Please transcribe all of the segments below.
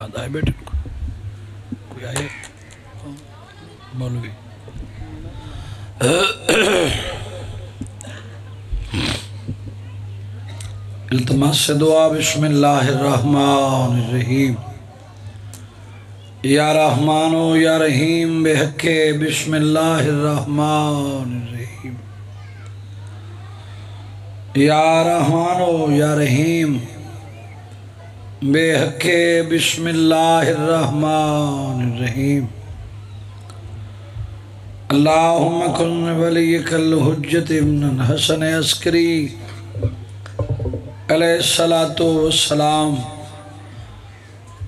آئے بیٹے کوئی آئے مولوی التماس سے دعا بسم اللہ الرحمن الرحیم یا رحمانو یا رحیم بحق بسم اللہ الرحمن الرحیم یا رحمانو یا رحیم بے حق بسم اللہ الرحمن الرحیم اللہم کن ولیک الحجت ابن حسن عسکری علیہ السلام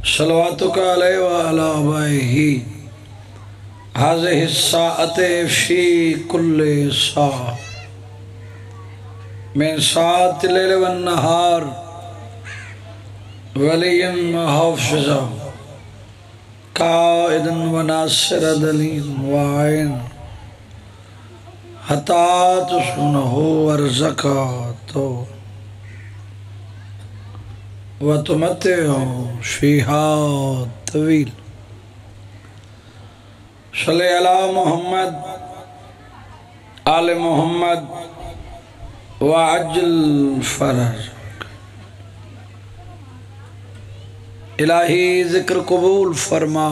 صلواتک علیہ وعلا آبائہی حاضر الساعت فی کل ساعہ من ساعت لیل والنہار ولیم حافظا قائدن و ناصر دلین وعین حتات سنہو ورزکاتو و تمتعو فیہا طویل صلی اللہ محمد آل محمد وعجل فرج الہی ذکر قبول فرما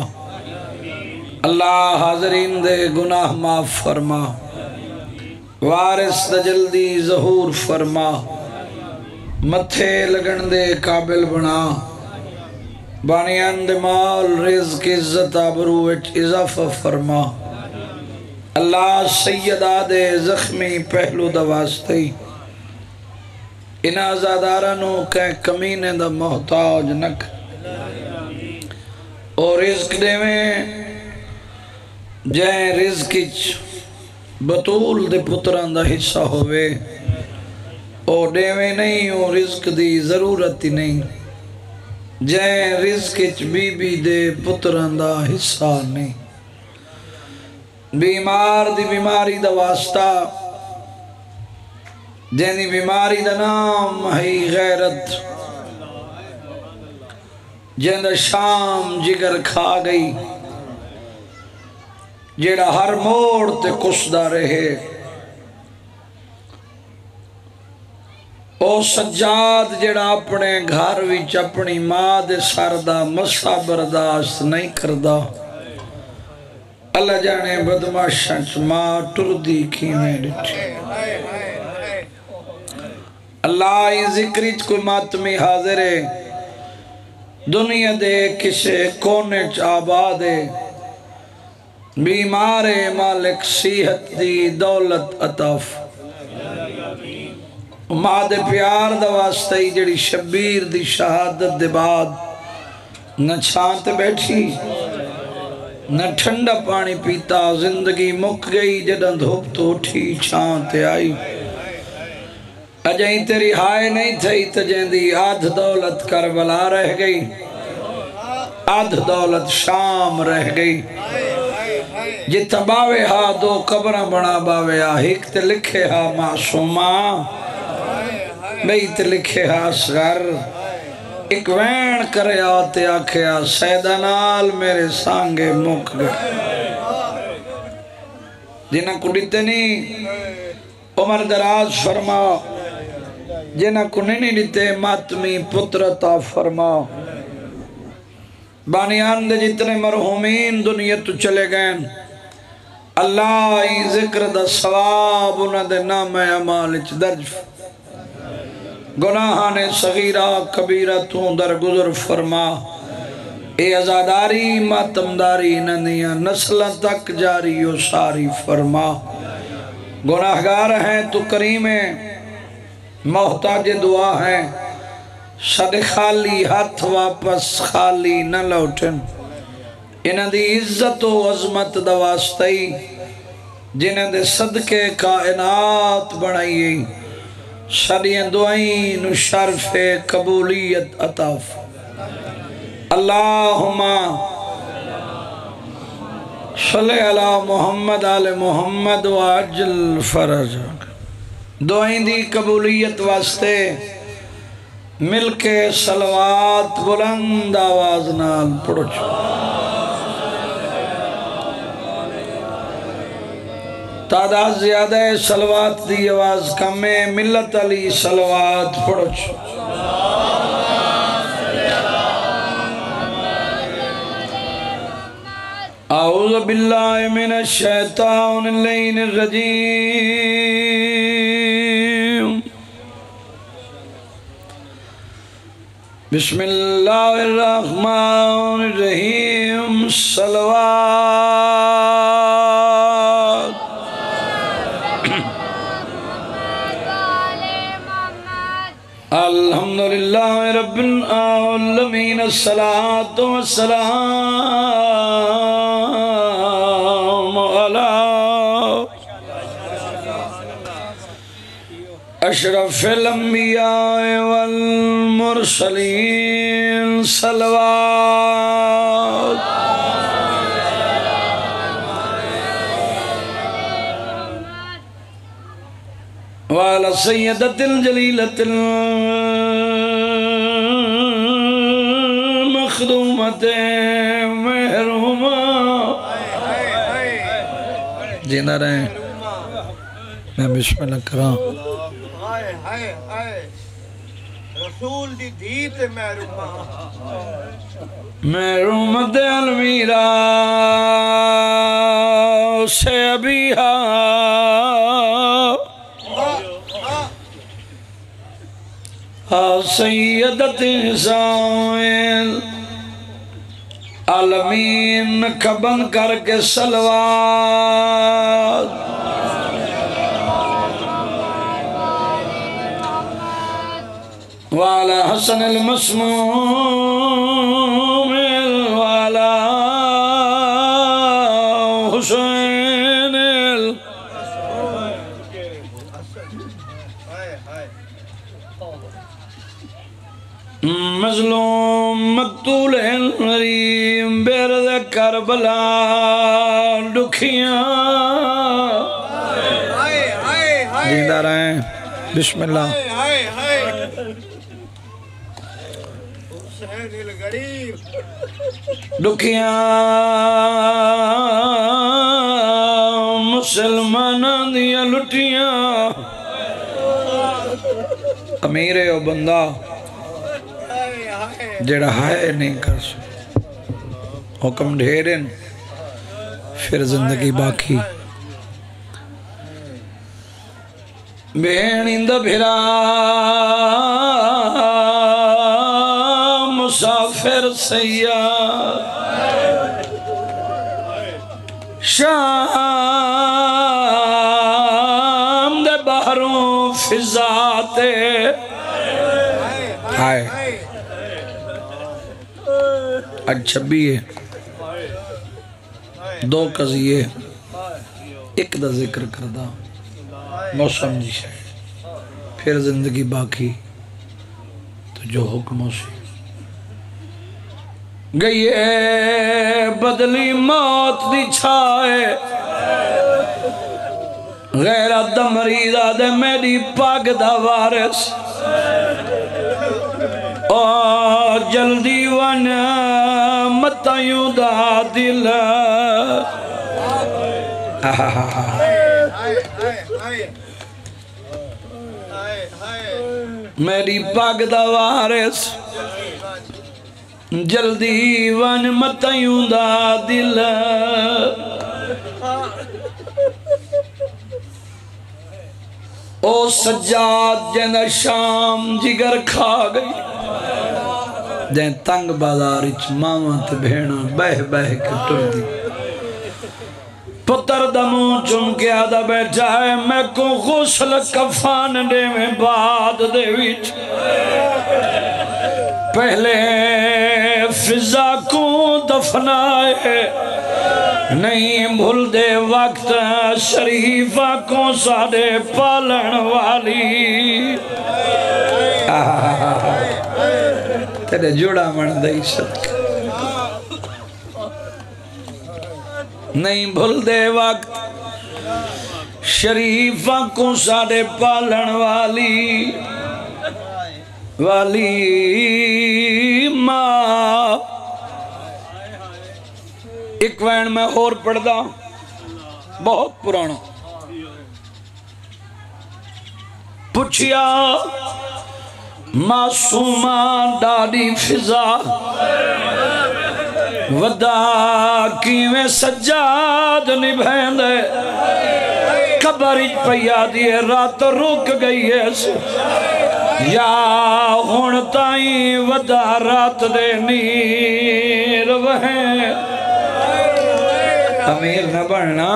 اللہ حاضرین دے گناہ معاف فرما وارث دا جلدی ظہور فرما متھے لگن دے قابل بنا بانیان دے مال رزق عزت آبروچ اضافہ فرما اللہ سیدہ دے زخمی پہلو دا واسطی ان آزادارانوں کہ کمینے دا محتاج نک اور رزق دے میں جائیں رزق بطول دے پتران دا حصہ ہوئے اور دے میں نہیں اور رزق دی ضرورت ہی نہیں جائیں رزق بی بی دے پتران دا حصہ نہیں بیمار دی بیماری دا واسطہ جائیں دی بیماری دا نام ہے غیرت جیندہ شام جگر کھا گئی جیڑا ہر موڑ تے کسدہ رہے او سجاد جیڑا اپنے گھر وچ اپنی ماں دے سردہ مسا برداشت نہیں کردہ اللہ جانے بدماشاں ماں ٹردی کیویں ڈٹھے اللہ یہ ذکریت کوئی ماتمی حاضر ہے دنیا دے کسے کونے آبادے بیمار مالک صحت دی دولت عطاف ماں دے پیار دا واسطے جڑی شبیر دی شہادت دے بعد نہ چھانت بیٹھی نہ ٹھنڈا پانی پیتا زندگی مک گئی جدن دھوپ تو اٹھی چھانت آئی اجائیں تیری ہائے نہیں تھی تجیندی آدھ دولت کربلا رہ گئی آدھ دولت شام رہ گئی جتا باوے ہاں دو قبرہ بنا باوے ہاں ایک تے لکھے ہاں معصومہ بیت لکھے ہاں اصغر ایک وین کرے آتے آکھے ہاں سیدہ نال میرے سانگے مک گئے جنہ کو دیتے نہیں عمر دراز فرما جنہ کو نہیں دیتے ماتمی پترتا فرما بانیان دے جتنے مرحومین دنیا تو چلے گئے اللہ ای ذکر دا ثواب انہ دے نام اعمالچ درج گناہاں صغیرہ کبیرہ تو درگزر فرما اے ازاداری ماتمداری نندیاں نسل تک جاری و ساری فرما گناہگار ہیں تو کریم ہیں محتاج دعا ہیں صد خالی ہاتھ واپس خالی نہ لوٹن انہ دی عزت و عظمت دا واسطی جنہ دے صدقے کائنات بنائی صدیاں دعائیں شرف قبولیت عطاف اللہم صلی اللہ محمد آل محمد وعجل فرج دعائیں دی قبولیت واسطے مل کے صلوات بلند آواز نال پڑھو تعداد زیادہ ہے صلوات دی آواز کم ہے ملت علی صلوات پڑھو اعوذ باللہ من الشیطان اللعین الرجیم بسم اللہ الرحمن الرحیم صلوات الحمدللہ رب العالمین الصلاة والسلام علی اشرف الانبیاء والمرسلین صلوات وعلى سيدة الجليلة المخدومة محرومة جینا رہیں میں بسم اللہ کرام رسول دی دیت محرومت المیرہ سے ابیہا سیدت حسین عالمین کبن کر کے صلوات وعلى حسن المسموم وعلى حسين مظلوم مقتول الحریم بیرد کربلا دکھیاں زندہ رہیں بسم اللہ دکھیاں مسلمانوں دیا لٹیاں امیر او بندہ جڑا ہائے نہیں کر سو حکم ڈھیرن پھر زندگی باقی بہنیند بھرا مسافر سیاد شام دے بہروں فضاتے ہائے آج 26 ہے دو قضیے ایک دا ذکر کردہ موسم جی سے پھر زندگی باقی تو جو حکموں سے گئی ہے بدلی موت دی چھائے غیرت دا مریضہ دے میری پاک دا وارث اور جلدی ون متیوں دا دل میری پاک دا وارث جلدی ون متیوں دا دل او سجاد جن شام جگر کھا گئی جن تنگ بازار اچ ماما تے بھینا بہ بہ کے ٹر دی پتر دموں چن کے آدھا بیٹھا ہے میں کو غسل کفان دے میں بعد دے ویچ پہلے فضا کو دفنائے نہیں بھول دے وقت شریفہ کو ساڑے پالن والی تیرے جوڑا من دائی صدق نہیں بھول دے وقت شریفہ کو ساڑے پالن والی والی ماں ایک وین میں اور پڑھ دا بہت پرانا پوچھیا معصومہ ڈاڈی فضا ودا کیویں سجاد نبھین دے قبر پیا دیے رات رک گئی ہے یا ہون تائیں ودا رات دے نیر وہیں امیر نہ بڑھنا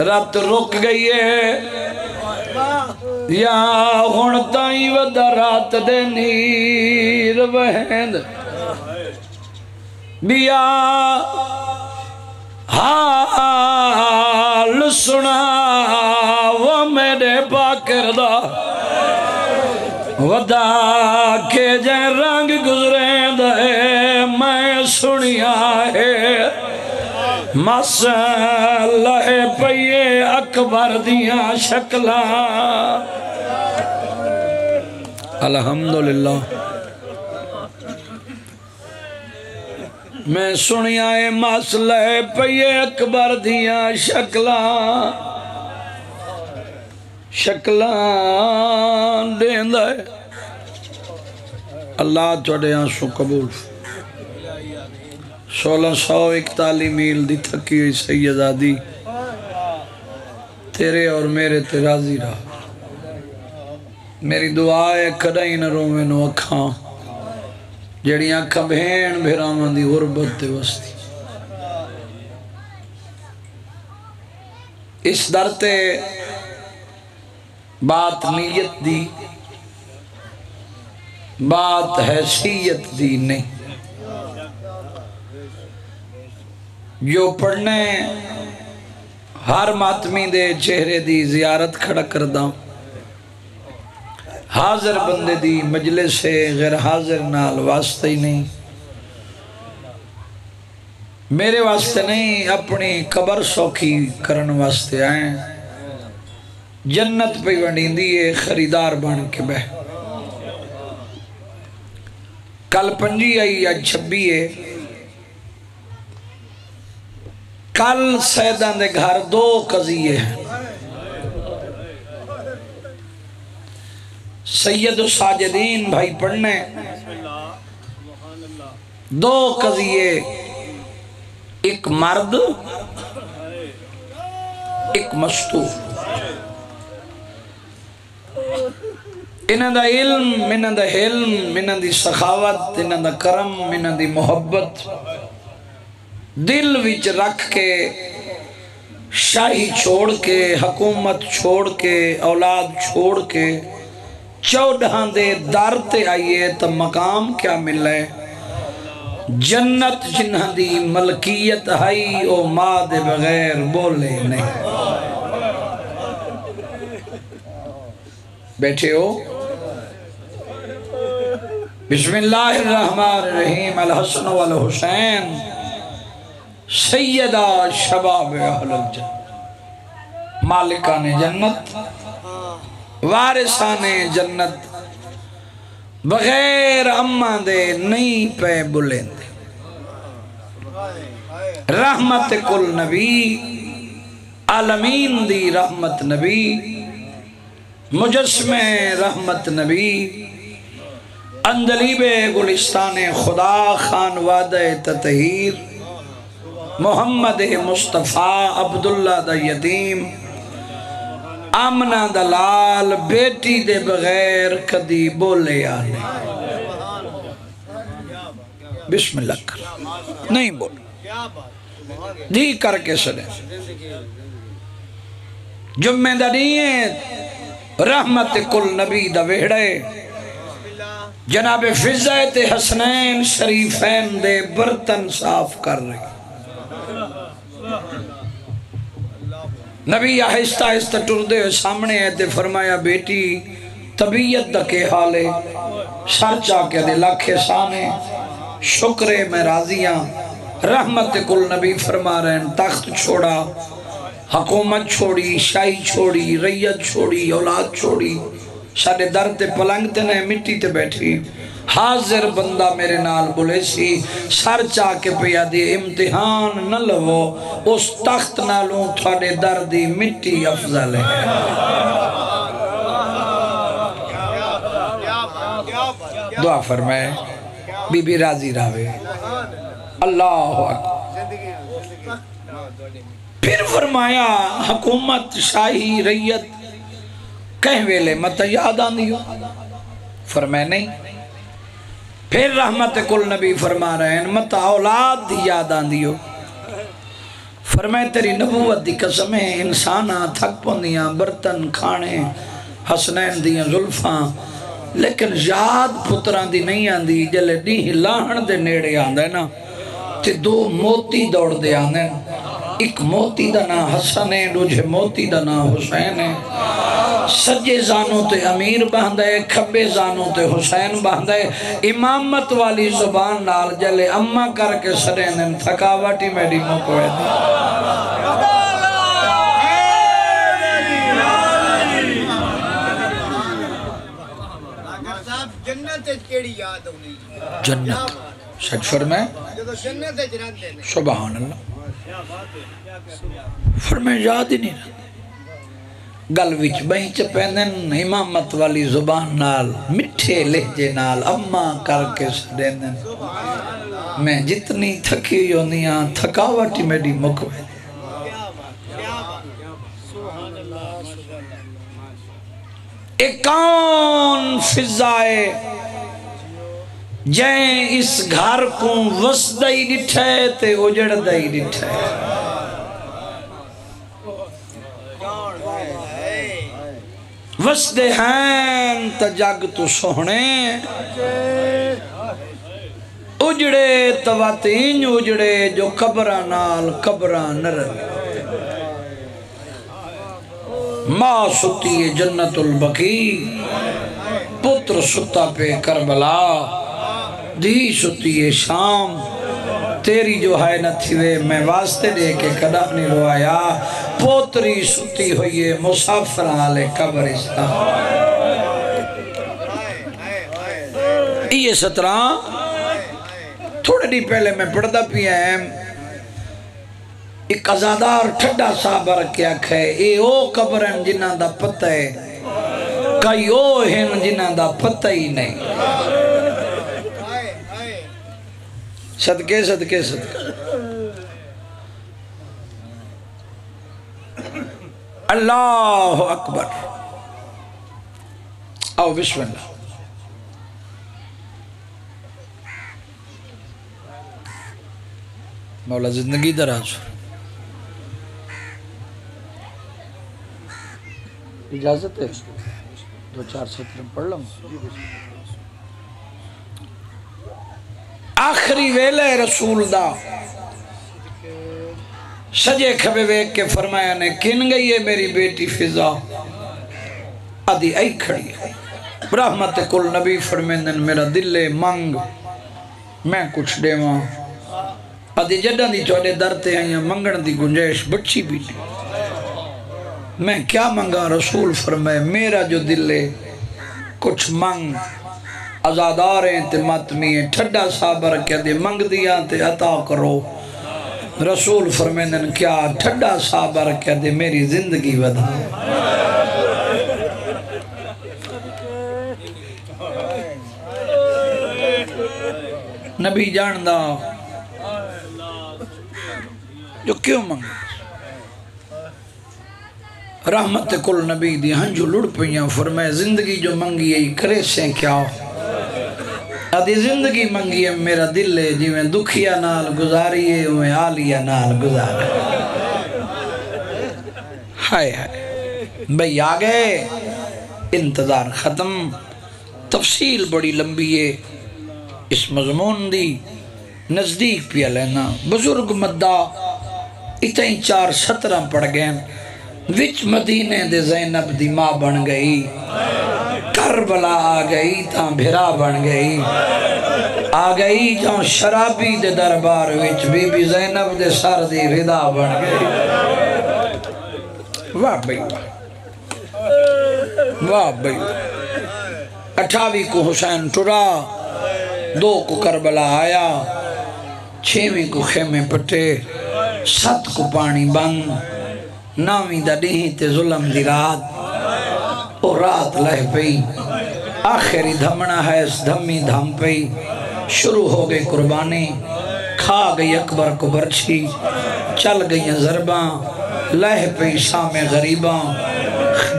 رات رک گئی ہے یا ہون تائیں ودا رات دے نیر وہیں بیا حال سنا وہ میرے باکر دا ودا کے جائیں رنگ گزریں دے میں سنیا ہے مسئلہ پئیے اکبر دیاں شکلہ الحمدللہ میں سنیا ہے مسئلہ پئیے اکبر دیاں شکلان دیندہ ہے اللہ توڑے آنسو قبول 1641 میل دی تھکی ہوئی سیدادی تیرے اور میرے تیرازی رہا میری دعا ہے کدائی نہ رومیں نو اکھاں جڑیاں کبھین بھیرامن دی غربت دے وستی اس درتے بات نیت دی بات حیثیت دی نہیں جو پڑھنے ہر ماتمی دے چہرے دی زیارت کھڑا کردہ حاضر بندے دی مجلس سے غیر حاضر نال واسطہ ہی نہیں میرے واسطے نہیں اپنی قبر سوکھی کرن واسطے آئیں جنت پہ ونڈین دیئے خریدار بن کے بہ کل 5 آئی آج 26 ہے کل سیدان دے گھر 2 قضیے ہیں سید ساجدین بھائی پڑھنے 2 قضیے ایک مرد ایک مستور انہاں دا علم انہاں دا حلم انہاں دی سخاوت انہاں دا کرم انہاں دی محبت دل وچ رکھ کے شاہی چھوڑ کے حکومت چھوڑ کے اولاد چھوڑ کے 14 دے در تے آئیے تو مقام کیا ملے جنت جنہاں دی ملکیت ہائی او ماں دے بغیر بولے نہیں بیٹھے ہو بسم اللہ الرحمن الرحیم الحسن والحسین سیدہ شباب اہل الجنت مالکان جنت وارثان جنت بغیر اماں دے نہیں پہ بلند رحمت کل نبی عالمین دی رحمت نبی مجسم رحمت نبی اندلیب گلستان خدا خان وعدہ تطہیر محمد مصطفیٰ عبداللہ دا یتیم آمنہ دلال بیٹی دے بغیر کدی بولے آنے بسم اللہ کر نہیں بول دی کر کے سنے جمعہ دنیت رحمت کل نبی دا ویڑے جناب فضائت حسنین شریفین دے برتن صاف کر رہے نبی آہستہ آہستہ ٹردے سامنے آئے فرمایا بیٹی طبیعت دا کے حالے سر چاکے دے لاکھے سانے شکرے میں راضیاں رحمت کل نبی فرما رہے ہیں تخت چھوڑا حکومت چھوڑی شاہی چھوڑی ریت چھوڑی اولاد چھوڑی سارے در تے پلنگ تے نے مٹی تے بیٹھی حاضر بندہ میرے نال بولے سی سر چاہ کے پیا دی امتحان نہ لو اس تخت نالوں تھوڑے در دی مٹی افضل ہے دعا فرمائے بی بی راضی راوے اللہ اکبر پھر فرمایا حکومت شاہی ریت کہیں ویلے مت یاد آن دیو فرمائے نہیں پھر رحمت کل نبی فرما رہے ہیں مت اولاد دی یاد آن دیو فرمائے تیری نبوت دی قسم ہے انسانہ تھک پوندیاں برتن کھانے حسنین دیاں ظلفاں لیکن یاد پتران دی نہیں آن دی جلے دی لاہن دے نیڑے آن دے نا تے دو موتی دوڑ دے آن دے ایک موتی دا نا حسن ہے دوجہ موتی دا نا حسین ہے سجے زانوں تے امیر باندھے کھبے زانوں تے حسین باندھے امامت والی زبان نال جلے اممہ کر کے سرین تھکاواٹی میڈی موکوئے دی جنت سچ فرمائے سبحان اللہ فرمائے یاد ہی نہیں رہا گل وچ بہن چپیندن امامت والی زبان نال مٹھے لہجے نال اماں کر کے سدیندن میں جتنی تھکی ہونیاں تھکاوٹی میری مکوے ایک کون فضائے جائیں اس گھر کو وسدائی ڈٹھے تے اجڑ دائی ڈٹھے وسدے ہیں تا جگ تو سوہنے اجڑے تواتین اجڑے جو قبران نال قبران نرل ماں ستی ہے جنت البقی پتر ستا پہ کربلا دی ستی ہے شام تیری جو ہے نہ تھی وے میں واسطے دے کے کدا نہیں روایا پوتری ستی ہوئی ہے مسافر آلے قبرستان یہ 17 تھوڑے دی پہلے میں پڑھتا پیا ہے ایک ازادار ٹھڈا صحابہ رکھیا کھے اے او قبرن جنہ دا پتہ ہے کئی او ہن جنہ دا پتہ ہی نہیں صدقے صدقے صدقے اللہ اکبر آؤ بسم اللہ مولا زندگی دراز اجازت ہے 2-4 سطر پڑھ لوں آخری ویلے رسول دا سجے کھبے ویک کے فرمایا نے کن گئی ہے میری بیٹی فضا آدھی آئی کھڑی ہے رحمت کل نبی فرمیندن میرا دل منگ میں کچھ دے ماں آدھی جڑا دی چوڑے درتے ہیں یا منگن دی گنجائش بچی بھی نہیں میں کیا منگا رسول فرمائے میرا جو دل ہے کچھ منگ ازادار ہیں تے ماتمی ہیں ٹھڈا صابر کیا دے منگ دیا تے عطا کرو رسول فرمیندن کیا ٹھڈا صابر کیا دے میری زندگی ودا نبی جاندہ جو کیوں منگ رحمت کل نبی دی ہنجو لڑ پہیاں فرمائے زندگی جو منگی ہے کرے سے کیا آدھی زندگی منگی ہے میرا دل ہے جی میں دکھیا نال گزاری ہے میں آلیا نال گزاری ہائے ہائے بھئی آگئے انتظار ختم تفصیل بڑی لمبی ہے اس مضمون دی نزدیک پیا لینا بزرگ مدہ اتنی 4 سطرہ پڑھ گئے وچ مدینے دے زینب دی ماں بن گئی کربلا آ گئی تاں بھرا بن گئی آ گئی جاں شرابی دے دربار وچ بی بی زینب دے سر دی ردا بن گئی واہ بھئی واہ بھئی 28 کو حسین ٹرا 2 کو کربلا آیا 6ویں کو خیمے پٹے 7 کو پانی بند 9ویں دا ڈیہی تے ظلم دی رات او رات لہ پئی آخری دھمنا ہے اس دھمی دھم پئی شروع ہو گئی قربانی کھا گئی اکبر کو برچھی چل گئی ضرباں لہ پئی شام غریباں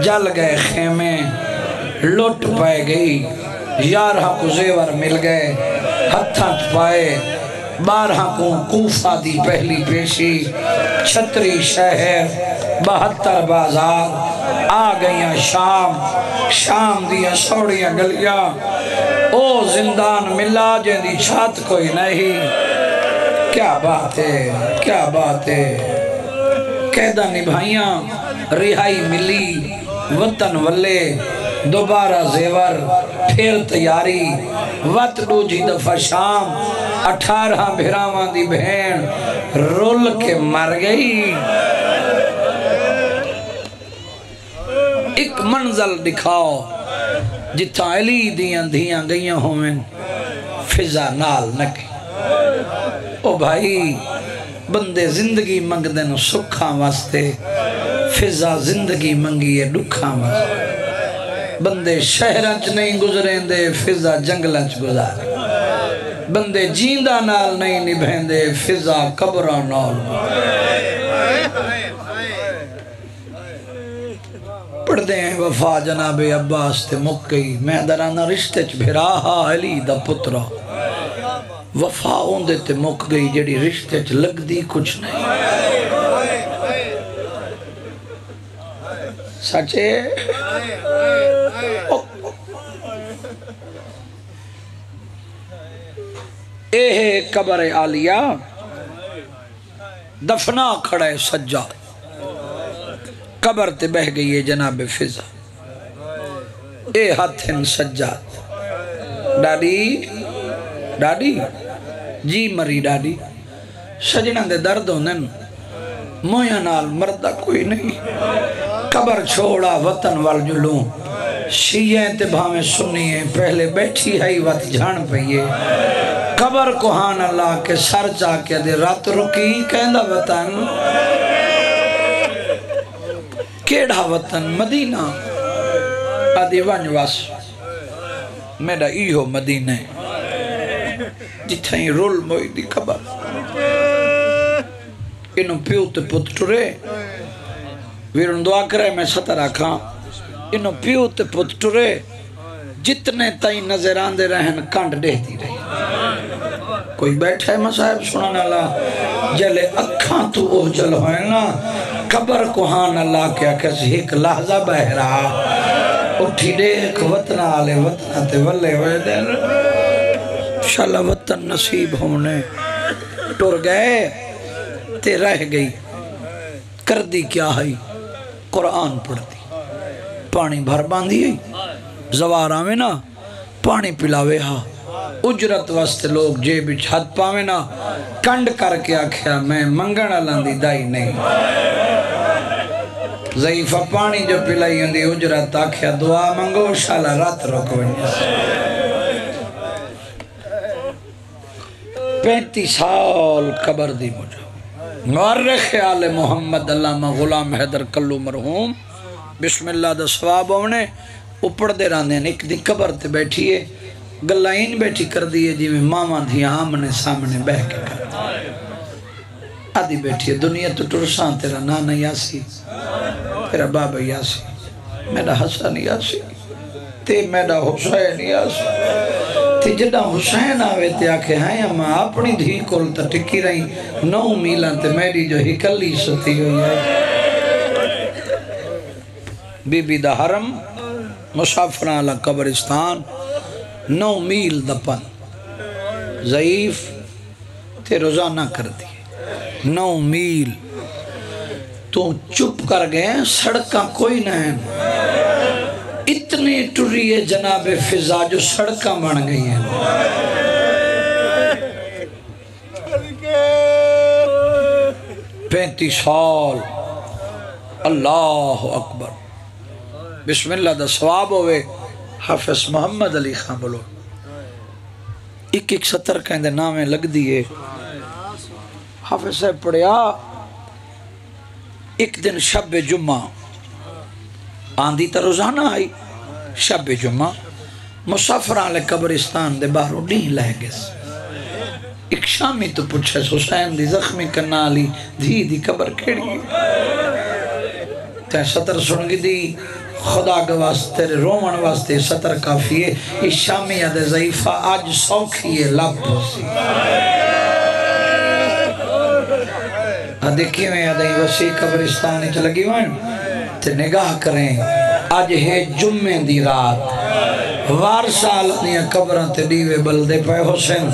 جل گئے خیمے لٹ پائے گئی 11 کو زیور مل گئے ہتھاں پائے 12 کو کوفہ دی پہلی پیشی 36 شہر 72 بازار آ گئیاں شام دیا سوڑیاں گلیاں او زندان ملا جیندی چھات کوئی نہیں کیا بات ہے قیدہ نبھائیاں رہائی ملی وطن والے دوبارہ زیور پھر تیاری وقت دوجی دفعہ شام 18 بھیراواں دی بہن رول کے مر گئی ایک منزل دکھاؤ جتھاں علی دیاں گئیاں ہوئیں فضا نال نکی او بھائی بندے زندگی منگ دیں سکھاں واسطے فضا زندگی منگی ہے دکھاں واسطے بندے شہرانچ نہیں گزریں دے فضا جنگلانچ گزارے بندے جیندہ نال نہیں نبھیں دے فضا قبرہ نال پڑھ دیں وفا جناب عباس تے مک گئی میں درانا رشتے چ بھراہا علی دا پترہ وفا اوندے تے مک گئی جڑی رشتے چ لگ دی کچھ نہیں سچے اے قبر عالیہ دفنا کھڑے سجاد قبر تے بہ گئی ہے جناب فضا اے ہاتھن سجاد ڈاڈی جی مری ڈاڈی سجنہ دے درد ہونن مویا نال مردہ کوئی نہیں قبر چھوڑا وطن وال جلوں شیعیں تے بھامیں سنیے پہلے بیٹھی ہے وقت جھان پئیے قبر کو ہان اللہ کے سر چاکے دے رات رکی کہندہ وطن کیڑا وطن مدینہ آدھی ونجواس میرا ایہو مدینہ جتھائیں رول موئی دی قبر انہوں پیوت پت ٹرے ویرن دعا کرے میں ستر آکھاں انہوں پیوت پت ٹرے جتنے تائیں نظر آندے رہن کانڈ دیتی رہی کوئی بیٹھا ہے مسائب سنانا اللہ جلے اکھاں تو اوہ جل ہوئے نا قبر کو ہان اللہ کیا کسی ایک لحظہ بہ رہا اٹھی دیکھ وطن آلے وطن تے ولے ہوئے دین انشاءاللہ وطن نصیب ہونے ٹر گئے تے رہ گئی کر دی کیا ہے قرآن پڑھ دی پانی بھر باندھی ہے زوارہ میں نا پانی پلاوے ہاں اجرت واسطے لوگ جے بچ حد پاوے نا کنڈ کر کے آکھیا میں منگنا لاندی دائی نہیں ضعیفہ پانی جو پلائی ہوندی اجرت آکھیا دعا منگو شالا رات روکو 35 سال قبر دی مجھے مورخ آل محمد علامہ غلام حیدر کلو مرحوم بسم اللہ دا ثواب ہونے اپڑ دے راندے ہیں ایک دی قبر تے بیٹھیے گلائن بیٹھی کر دیئے جی میں ماما دھی آمنے سامنے بہ کے کر آدھی بیٹھیے دنیا تو ٹرسان تیرا نانا یاسی تیرا بابا یاسی میرا حسن یاسی تے میرا حسین یاسی تے جڑا حسین آوے تے آکھے ہیں اما اپنی دھی کول تا ٹکی رہی 9 میلان تے میری جو ہی کلی ستی ہوئی ہے بی بی دا حرم مسافران اللہ قبرستان 9 میل دپن ضعیف تے روزانہ کر دی 9 میل تو چپ کر گئے سڑکاں کوئی نہیں اتنی ٹری ہے جناب فضا جو سڑکاں بن گئی ہیں 35 سال اللہ اکبر بسم اللہ دا ثواب ہوئے حافظ محمد علی خان بولو ایک ایک سطر کہندے نامیں لگ دیئے حافظ صاحب پڑھیا ایک دن شب جمعہ آندھی تا روزانہ آئی شب جمعہ مسافران لے قبرستان دے باہروں ڈین لہ گس ایک شامی تو پوچھے حسین دی زخمی کنالی دھی دی قبر کھڑی تے سطر سنگی دی خدا کے واسطے رومن واسطے سطر کافی ہے اس شامی عدد ضعیفہ آج سوکھی ہے لب سی دیکھی میں عدد وسیع قبرستانی چلگی وائن تے نگاہ کریں آج ہے جمعے دی رات وار سال اپنی قبران تے دیوے بلدے پہ حسین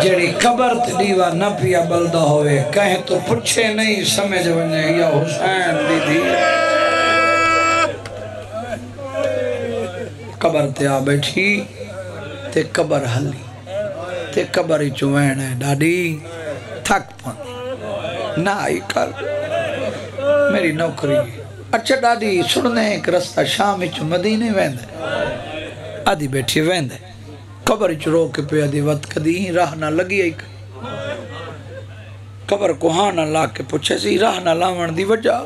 جیڑی قبر تے دیوہ نہ پیا بلدہ ہوئے کہیں تو پچھے نہیں سمجھ بنے یا حسین دی دی قبر تے آ بیٹھی تے قبر حلی تے قبر چوین ہے ڈاڈی تھک پاندی نہ آئی کر میری نوکری اچھا ڈاڈی سننے ایک رستہ شام چو مدینے ویندے آدھی بیٹھی ویندے قبر چو رو کے پہ آدھی وقت کدی راہ نہ لگی آئی قبر کو ہاں نہ لا کے پوچھے سی راہ نہ لاون دی وجہ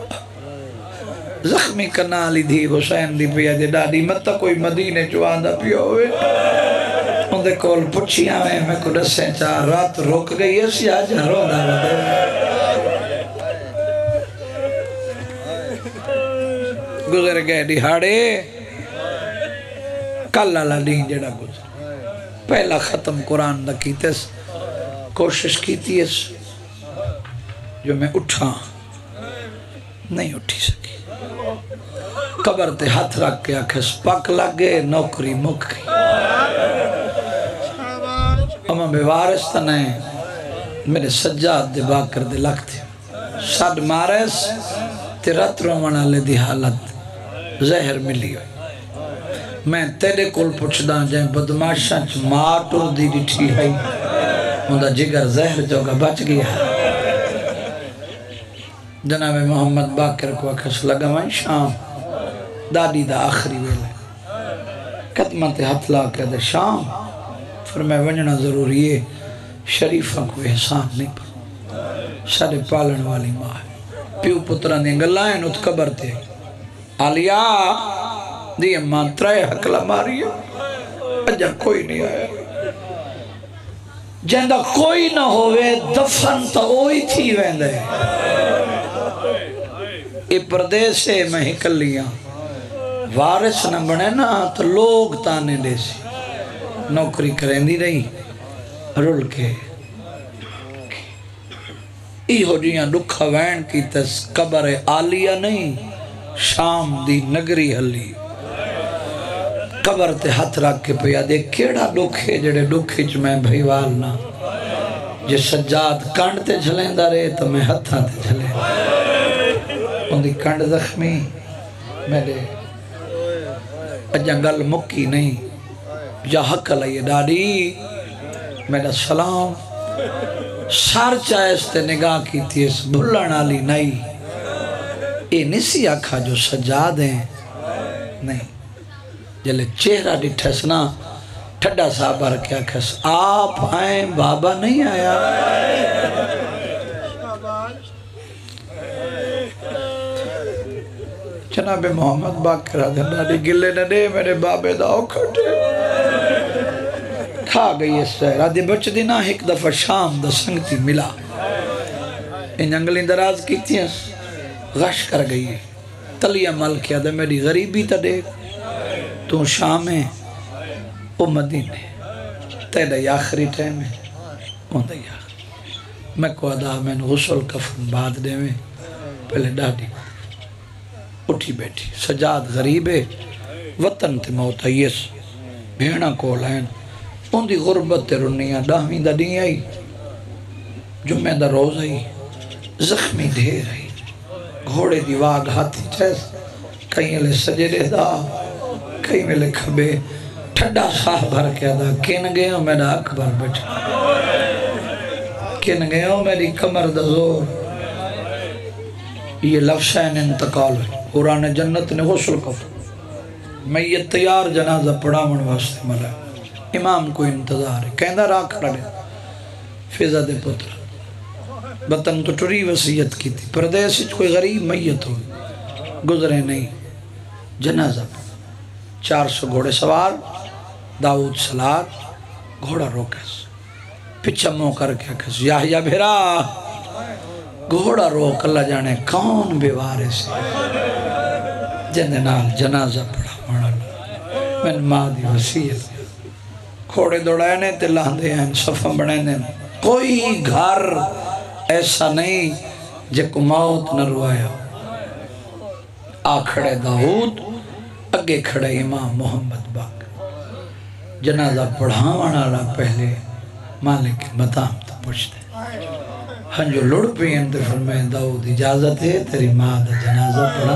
زخمی کنالی دی حسین دی پہ آدھی ڈاڈی مت کوئی مدینے چو آندہ پیا ہوئے اندھے کول پچھی آویں میں کو ڈسیں چاہ رات روک گئی ایسی آج رو دا گزر گئے دہاڑے کل اللہ دین جڑا گزر پہلا ختم قرآن دا کیتیس کوشش کیتیس جو میں اٹھا نہیں اٹھی سکی قبر تے ہاتھ رکھ کے آکھس پاک لگے نوکری مک گئی اما بے وارث تنے میرے سجاد دے باکر دے لگتے ساڈ مارس تے رات رومن والے دی حالت زہر ملی ہوئی میں تیرے کول پوچھدا جائیں بدماشاں چ مار ٹر دی ڈٹھی ہے اوندا جگر زہر جوگا بچ گیا جناب محمد باکر کو اکھس لگا میں شام دادی دا آخری ویلے قدمت ہتھ لا کے دے شام فرمائے ونجنا ضروری ہے شریفہ کو احسان نہیں پر سارے پالن والی ماں ہے پیو پترہ نے گلائیں ات قبر تے آلیا دی اماں ترائے حقلہ ماری ہے اجا کوئی نہیں آیا جہندہ کوئی نہ ہوئے دفن تا اوئی تھی ویندے اے پردیسے میں ہی کر لیا وارث نہ بنے نا تو لوگ تانے دے سی نوکری کریں دی رہی رول کے ای ہو جیاں دکھا وین کی تس قبر آلیہ نہیں شام دی نگری حلی قبر تے ہاتھ رکھ کے پیا دے کیڑا دکھے جڑے دکھے چ میں بھائی والنا جے سجاد کانڈ تے جھلیں دا رہے تو میں ہتھاں تے جھلیں ان دی کانڈ زخمی میرے اجنگل مکی نہیں یا حق لئیے ڈاڈی میرا سلام سار چاہستے نگاہ کی تیس بھلن آلی نہیں اے نسی آکھا جو سجاد ہیں نہیں جلے چہرہ ڈٹھس نا ٹھڈا صاحبہ رکھیا کھس آپ آئیں بابا نہیں آیا جناب محمد باکر آدھر ڈاڈی گلے نہ دے میرے بابے داؤ کھٹے کھا گئی اس سیر آدھے بچ دینا ایک دفعہ شام دا سنگتی ملا ان جنگلی دراز کی تھی غش کر گئی تلی عمل کیا دے میری غریبی تا دیکھ تو شام ہے او مدینے تیرے آخری ٹائم ہے اون دے آخری میں کو ادا میں غسل کفن بعد دے میں پہلے ڈاڈی اٹھی بیٹھی سجاد غریب ہے وطن تے موت آئیس بھیڑا کو لائن ان دی غربت تے رنیاں ڈاہویں دا نہیں آئی جمعہ دا روز آئی زخمی ڈھیر آئی گھوڑے دی واگ ہاتھی چیس کہیں لے سجدے دا کہیں میں لے کھبے ٹھڈا خواہ بھر کے دا کن گئے ہوں میرا اکبر بیٹھا کن گئے ہوں میری کمر دا زور یہ لفظین انتقال ہے قرآن جنت نے غسل کو میت تیار جنازہ پڑھاون واسطے ملا امام کو انتظار ہے کہندہ راہ کھڑا لے فضا دے پتر وطن تو ٹری وصیت کی تھی پردیس کوئی غریب میت ہو گزرے نہیں جنازہ 400 گھوڑے سوار داؤد سلار گھوڑا روکس پچھا مو کر کے کس یاہیا بھیرا گھوڑا روک اللہ جانے کون بیوارے سے جن نال جنازہ پڑھا مانا میں ماں دی وصیت کھوڑے دوڑائنے تے لاندے ہیں صفہ بڑھنے کوئی گھر ایسا نہیں جے کو موت نہ روایا آ کھڑے داؤد اگے کھڑے امام محمد باق جنازہ پڑھاوانا رہا پہلے مالک مطام تا پوچھتے ہن جو لڑ پہ انتے فرمائے داؤد اجازت ہے تیری ماں دا جنازہ پڑھا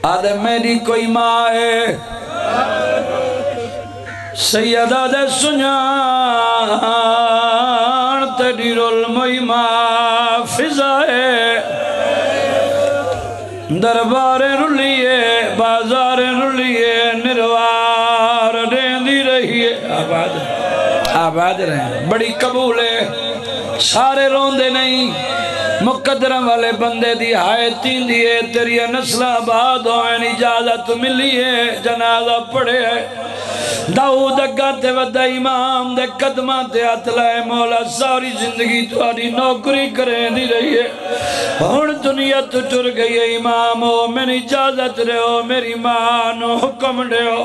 آدھے میری کوئی ماں ہے سیدہ دے سنیان تیری رول موئی ماں فضا ہے دربار رلیے بازار رلیے نروار دیندی رہیے آباد رہیں بڑی قبول ہے سارے روندے نہیں مقدرہ والے بندے دی حایتیں دیئے تیری نسل آباد ہوئیں اجازت ملیے جنازہ پڑھے داؤد اگاتے ودہ امام دے قدمہ تے اطلائے مولا ساری زندگی تاری نوکری کریں دی رہی ہے ہون دنیا تو ٹر گئی ہے امام ہو میں اجازت رہے ہو میری ماں نو حکم دے ہو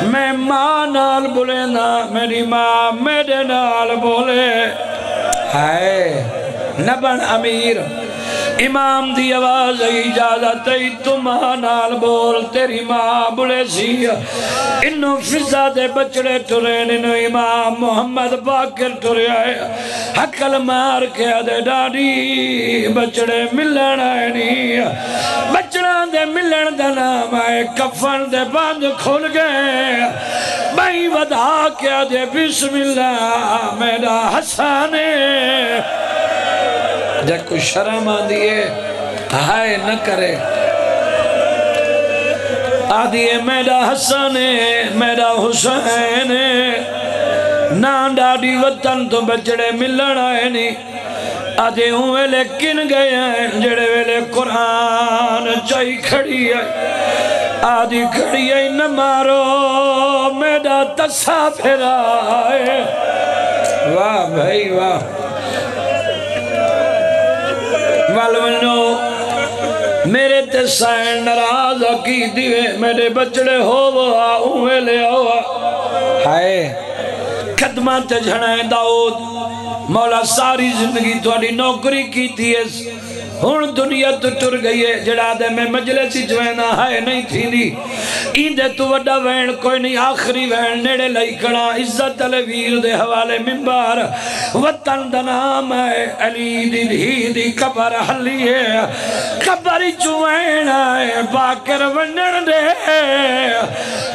میں ماں نال بولے نا میری ماں میرے نال بولے ہائے نبن امیر امام دی آواز اجازت ای تم نال بول تیری ماں بولے سی انہوں فضا دے بچڑے ٹرین انہوں امام محمد باقر ٹرے آئے حقل مار کے آدھے ڈاڑی بچڑے ملن آئے نہیں بچڑان دے ملن دے نام آئے کفن دے باندھ کھول گئے بھائی ودا کے آدھے بسم اللہ میرا حسانے جب کوئی شرم آدھیے ہائے نہ کرے آدھیے میرا حسن میرا حسین نان ڈاڑی وطن تو بچڑے ملن آئے نہیں آدھے ہوں ویلے کن گئے ہیں جڑے ویلے قرآن چاہی کھڑی ہے آدھی کھڑی ہے نہ مارو میرا تسا پھر آئے واہ بھائی واہ والونو میرے تے سائن نراز کی دیوے میرے بچڑے ہو وہ اوے لے آوا ہائے قدمہ تے جھڑائیں داؤد مولا ساری زندگی تھوڑی نوکری کی تھی ہون دنیا تو ٹر گئی ہے جڑا دے میں مجلسی جوینا ہائے نہیں تھی دی ایندے تو وڈا وین کوئی نہیں آخری وین نیڑے لئی کھڑا عزت علی ویر دے حوالے منبار وطن دنام ہے علی دی دھی دی قبر حلی ہے قبر چوین ہے باکر ونن دے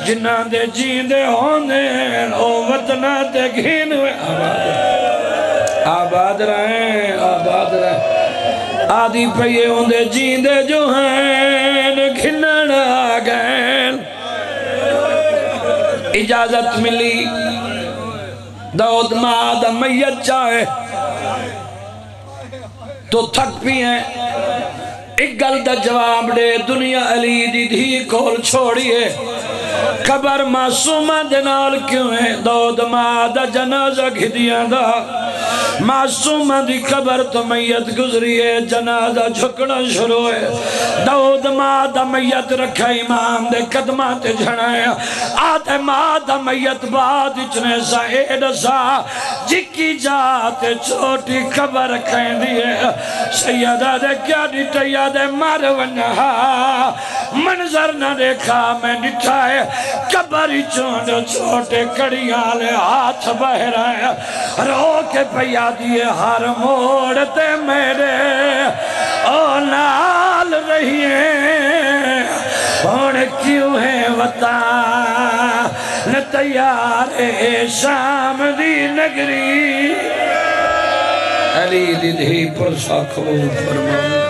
جنہ دے جیندے ہونے او وطنہ دے گھین ہوئے آباد رہیں آباد رہیں آدھی پہیے ہوندے جیندے جو ہیں کھلن آگئن اجازت ملی داؤد مادہ میت چاہے تو تھک بھی ہیں ایک گل دا جواب دے دنیا علی دی دھی کول چھوڑیے قبر معصومہ دنال کیوں ہے داؤد مادہ جنازہ گھدیاں دا معصومہ دی قبر تو میت گزری ہے جنازہ جھکنا شروع ہے داؤد مادہ میت رکھا امام دے قدمات جھڑائے آدھے مادہ میت بعد اچھنے سا ایڈ سا جکی جاتے چھوٹی قبر کہیں دیئے سیدہ دے کیا ڈٹیا دے مار ونہا منظر نہ دیکھا میں ڈٹھائے قبری چونڈ چھوٹے کڑیاں لے ہاتھ بہ رہے رو کے پیا دیئے ہر موڑتے میرے او نال رہیے اور کیوں ہے وطن تیار شام دی نگری علی دی دھی پر سا قبول فرمائے